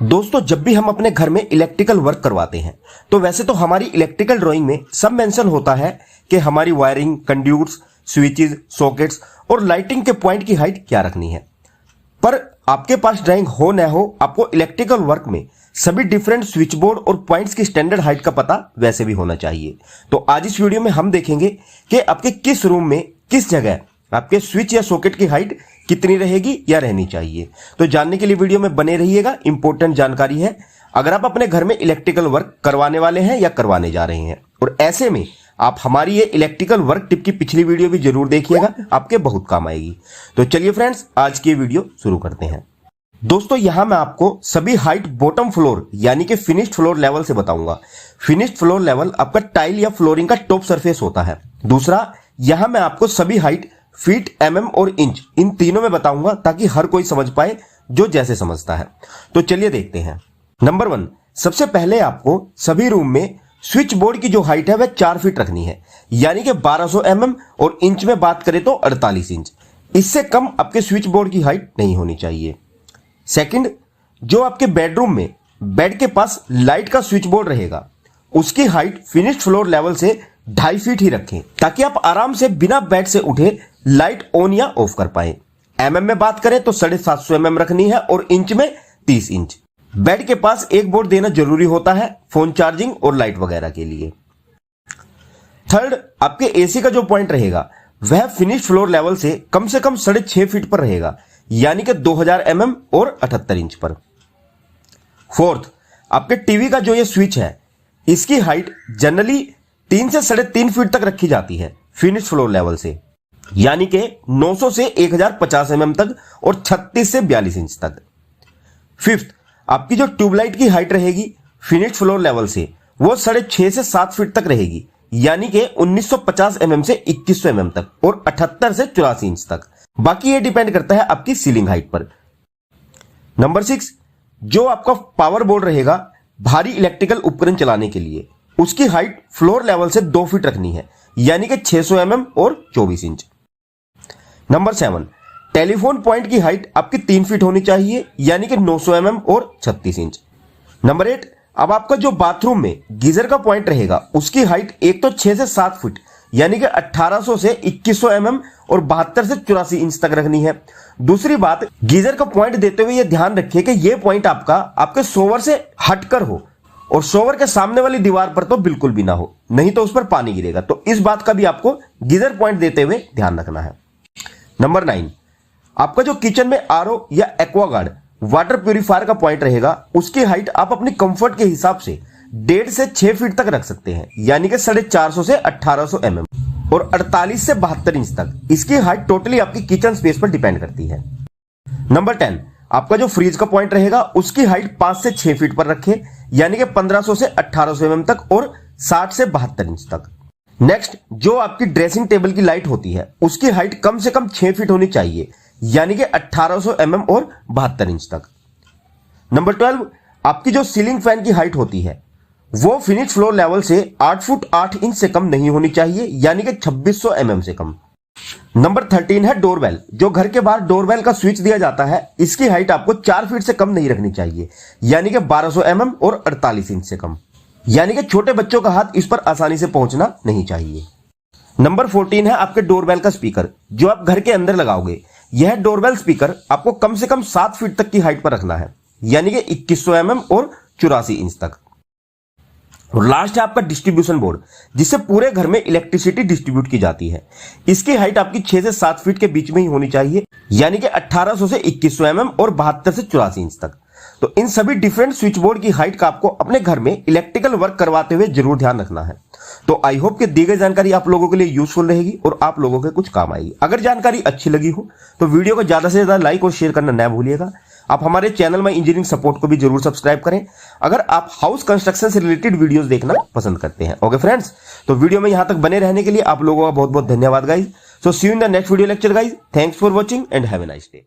दोस्तों, जब भी हम अपने घर में इलेक्ट्रिकल वर्क करवाते हैं तो वैसे तो हमारी इलेक्ट्रिकल ड्राइंग में सब मेंशन होता है कि हमारी वायरिंग, कंड्यूट्स, स्विचेस, सॉकेट्स और लाइटिंग के पॉइंट की हाइट क्या रखनी है। पर आपके पास ड्राइंग हो न हो, आपको इलेक्ट्रिकल वर्क में सभी डिफरेंट स्विच बोर्ड और पॉइंट्स की स्टैंडर्ड हाइट का पता वैसे भी होना चाहिए। तो आज इस वीडियो में हम देखेंगे कि आपके किस रूम में किस जगह आपके स्विच या सॉकेट की हाइट कितनी रहेगी या रहनी चाहिए। तो जानने के लिए वीडियो में बने रहिएगा, इंपॉर्टेंट जानकारी है अगर आप अपने घर में इलेक्ट्रिकल वर्क करवाने वाले हैं या करवाने जा रहे हैं। और ऐसे में आप हमारी ये इलेक्ट्रिकल वर्क टिप की पिछली वीडियो भी जरूर देखिएगा, आपके बहुत काम आएगी। तो चलिए फ्रेंड्स, आज की वीडियो शुरू करते हैं। दोस्तों, यहां मैं आपको सभी हाइट बॉटम फ्लोर यानी कि फिनिश्ड फ्लोर लेवल से बताऊंगा। फिनिश्ड फ्लोर लेवल आपका टाइल या फ्लोरिंग का टॉप सरफेस होता है। दूसरा, यहां मैं आपको सभी हाइट फीट, एमएम और इंच इन तीनों में बताऊंगा ताकि हर कोई समझ पाए जो जैसे समझता है। तो चलिए देखते हैं। नंबर 1, सबसे पहले आपको सभी रूम में स्विच बोर्ड की जो हाइट है वह 4 फीट रखनी है, यानी कि 1200 mm, और इंच में बात करें तो 48 इंच। इससे कम आपके स्विच बोर्ड की हाइट नहीं होनी चाहिए। सेकंड, जो आपके बेडरूम में बेड के पास लाइट का स्विच बोर्ड रहेगा उसकी हाइट फिनिश्ड फ्लोर लेवल से 2.5 फीट ही रखें ताकि आप आराम से बिना बेड से उठे लाइट ऑन या ऑफ कर पाए। एमएम में बात करें तो 750 mm रखनी है और इंच में 30 इंच। बेड के पास एक बोर्ड देना जरूरी होता है फोन चार्जिंग और लाइट वगैरह के लिए। थर्ड, आपके एसी का जो पॉइंट रहेगा वह फिनिश फ्लोर लेवल से कम 6.5 फीट पर रहेगा, यानी कि 2000 mm और 78 इंच पर। फोर्थ, आपके टीवी का जो ये स्विच है इसकी हाइट जनरली 3 से 3.5 फीट तक रखी जाती है फिनिश फ्लोर लेवल से, यानी कि 900 से 1050 mm तक और 36 से 42 इंच तक। फिफ्थ, आपकी जो ट्यूबलाइट की हाइट रहेगी फिनिश फ्लोर लेवल से वो 6.5 से 7 फीट तक रहेगी, यानी कि 1950 mm से 2100 mm तक और 78 से 84 इंच तक। बाकी ये डिपेंड करता है आपकी सीलिंग हाइट पर। नंबर 6, जो आपका पावर बोर्ड रहेगा भारी इलेक्ट्रिकल उपकरण चलाने के लिए उसकी हाइट फ्लोर लेवल से 2 फीट रखनी है, यानी कि 600 mm और 24 इंच। नंबर 7, टेलीफोन पॉइंट की हाइट आपकी 3 फीट होनी चाहिए, यानी कि 900 mm और 36 इंच। नंबर 8, अब आपका जो बाथरूम में गीजर का पॉइंट रहेगा उसकी हाइट एक तो 6 से 7 फीट यानी कि 1800 से 2100 mm और 72 से 84 इंच तक रखनी है। दूसरी बात, गीजर का पॉइंट देते हुए यह ध्यान रखिए कि यह पॉइंट आपका आपके शॉवर से हटकर हो और शॉवर के सामने वाली दीवार पर तो बिल्कुल भी ना हो, नहीं तो उस पर पानी गिरेगा। तो इस बात का भी आपको गीजर पॉइंट देते हुए ध्यान रखना है। नंबर 9, आपका जो किचन में आरओ या एक्वागार्ड वाटर प्यूरिफायर का पॉइंट रहेगा उसकी हाइट आप अपनी कंफर्ट के हिसाब से 1.5 से 6 फीट तक रख सकते हैं, यानी कि 450 से 1800 mm और 48 से 72 इंच तक। इसकी हाइट टोटली आपकी किचन स्पेस पर डिपेंड करती है। नंबर 10, आपका जो फ्रीज का पॉइंट रहेगा उसकी हाइट 5 से 6 फीट पर रखें, यानी कि 1500 से 1800 mm तक और 60 से 72 इंच तक। नेक्स्ट, जो आपकी ड्रेसिंग टेबल की लाइट होती है उसकी हाइट कम से कम 6 फीट होनी चाहिए, यानी कि 1800 mm और 72 इंच तक। नंबर 12, आपकी जो सीलिंग फैन की हाइट होती है वो फिनिश फ्लोर लेवल से 8 फुट 8 इंच से कम नहीं होनी चाहिए, यानी कि 2600 mm से कम। नंबर 13 है डोरबेल। जो घर के बाहर डोरबेल का स्विच दिया जाता है इसकी हाइट आपको 4 फीट से कम नहीं रखनी चाहिए, यानी कि 1200 mm और 48 इंच से कम, यानी कि छोटे बच्चों का हाथ इस पर आसानी से पहुंचना नहीं चाहिए। नंबर 14 है आपके डोरबेल का स्पीकर जो आप घर के अंदर लगाओगे। यह डोरबेल स्पीकर आपको कम से कम 7 फीट तक की हाइट पर रखना है, यानी कि 2100 mm और 84 इंच तक। और लास्ट है आपका डिस्ट्रीब्यूशन बोर्ड जिससे पूरे घर में इलेक्ट्रिसिटी डिस्ट्रीब्यूट की जाती है। इसकी हाइट आपकी 6 से 7 फीट के बीच में ही होनी चाहिए, यानी कि 1800 से 2100 mm और 72 से 84 इंच तक। तो इन सभी डिफरेंट स्विच बोर्ड की हाइट का आपको अपने घर में इलेक्ट्रिकल वर्क करवाते हुए जरूर ध्यान रखना है। तो आई होप कि दी गई जानकारी आप लोगों के लिए यूजफुल रहेगी और आप लोगों के कुछ काम आएगी। अगर जानकारी अच्छी लगी हो तो वीडियो को ज्यादा से ज्यादा लाइक और शेयर करना न भूलिएगा। आप हमारे चैनल में इंजीनियरिंग सपोर्ट को भी जरूर सब्सक्राइब करें अगर आप हाउस कंस्ट्रक्शन से रिलेटेड वीडियोस देखना पसंद करते हैं। ओके फ्रेंड्स, तो वीडियो में यहां तक बने रहने के लिए आप लोगों का बहुत बहुत धन्यवाद guys. So see you in the next video lecture guys. Thanks for watching and have a nice day.